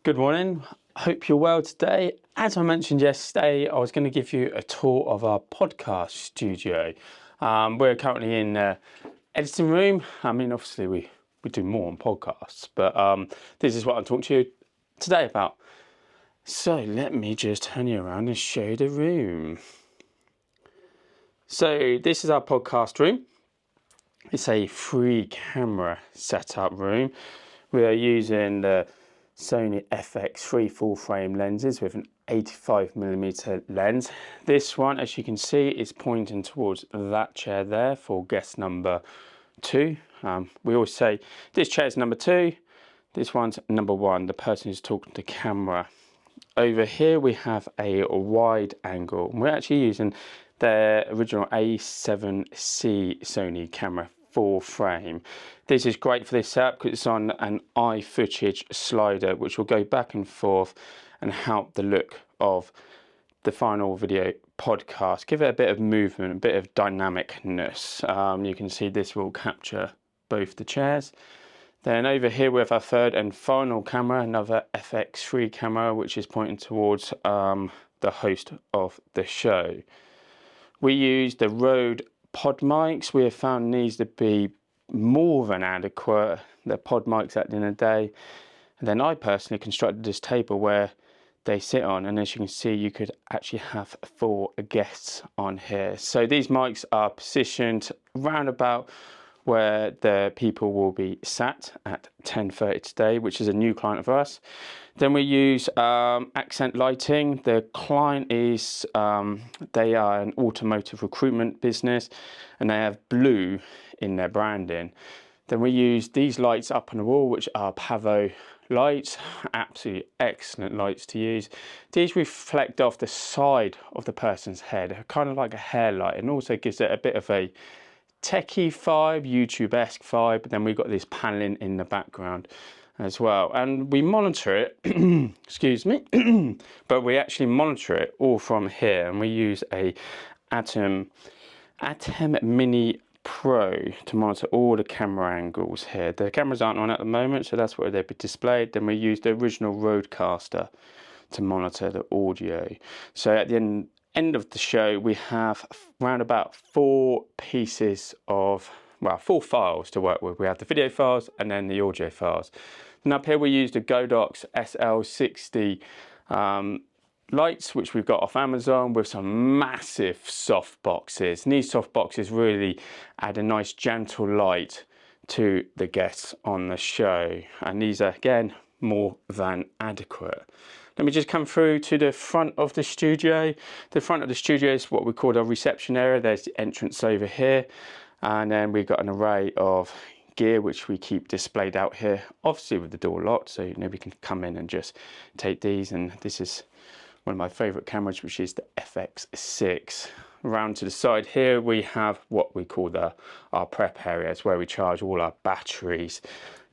Good morning. Hope you're well today. As I mentioned yesterday, I was going to give you a tour of our podcast studio. We're currently in editing room. I mean, obviously we do more on podcasts, but this is what I'm talking to you today about. So let me just turn you around and show you the room. So this is our podcast room. It's a 3-camera setup room. We are using the Sony FX3 full frame lenses with an 85mm lens. This one, as you can see, is pointing towards that chair there for guest number 2. We always say this chair is number 2, this one's number 1, the person who's talking to camera. Over here we have a wide angle. We're actually using the original A7C Sony camera full frame. This is great for this setup because it's on an iFootage slider which will go back and forth and help the look of the final video podcast. Give it a bit of movement, a bit of dynamicness. You can see this will capture both the chairs. Then over here we have our third and final camera, another FX3 camera which is pointing towards the host of the show. We use the Rode pod mics. We have found these to be more than adequate. They're pod mics at the end of the day. And then I personally constructed this table where they sit on, and as you can see you could actually have 4 guests on here. So these mics are positioned round about where the people will be sat at 10:30 today, which is a new client of us. Then we use accent lighting. The client is, they are an automotive recruitment business and they have blue in their branding. Then we use these lights up on the wall, which are Pavo lights, absolutely excellent lights to use. These reflect off the side of the person's head, kind of like a hair light, and also gives it a bit of a techie vibe, YouTube-esque vibe. But then we've got this paneling in the background as well, and we monitor it excuse me but we actually monitor it all from here, and we use a Atom Mini Pro to monitor all the camera angles here. The cameras aren't on at the moment, so that's where they'll be displayed. Then we use the original Rodecaster to monitor the audio. So at the end of the show we have around about 4 pieces of, well, 4 files to work with. We have the video files and then the audio files. And up here we use the Godox SL60 lights, which we've got off Amazon, with some massive soft boxes. And these soft boxes really add a nice gentle light to the guests on the show. And these are, again, more than adequate. Let me just come through to the front of the studio. The front of the studio is what we call our reception area. There's the entrance over here. And then we've got an array of gear which we keep displayed out here, obviously with the door locked, so nobody can come in and just take these. And this is one of my favorite cameras, which is the FX6. Around to the side here we have what we call our prep areas, where we charge all our batteries,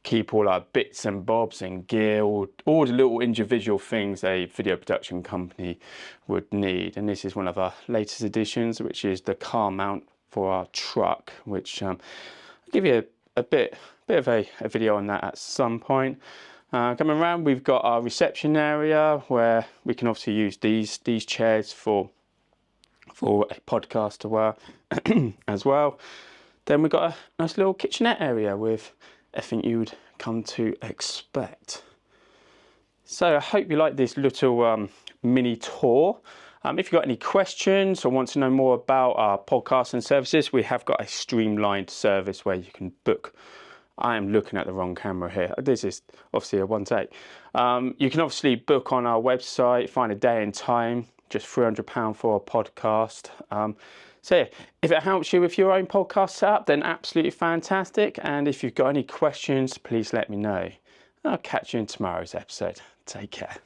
keep all our bits and bobs and gear, all the little individual things a video production company would need. And this is one of our latest additions, which is the car mount for our truck, which I'll give you a bit of a video on that at some point. Coming around, we've got our reception area where we can obviously use these chairs for a podcast as well. Then we've got a nice little kitchenette area with everything you would come to expect. So I hope you like this little mini tour. If you've got any questions or want to know more about our podcast and services, we have got a streamlined service where you can book. I am looking at the wrong camera here. This is obviously a one take. You can obviously book on our website, find a day and time, just £300 for a podcast. So yeah, if it helps you with your own podcast setup, then absolutely fantastic. And if you've got any questions, please let me know. I'll catch you in tomorrow's episode. Take care.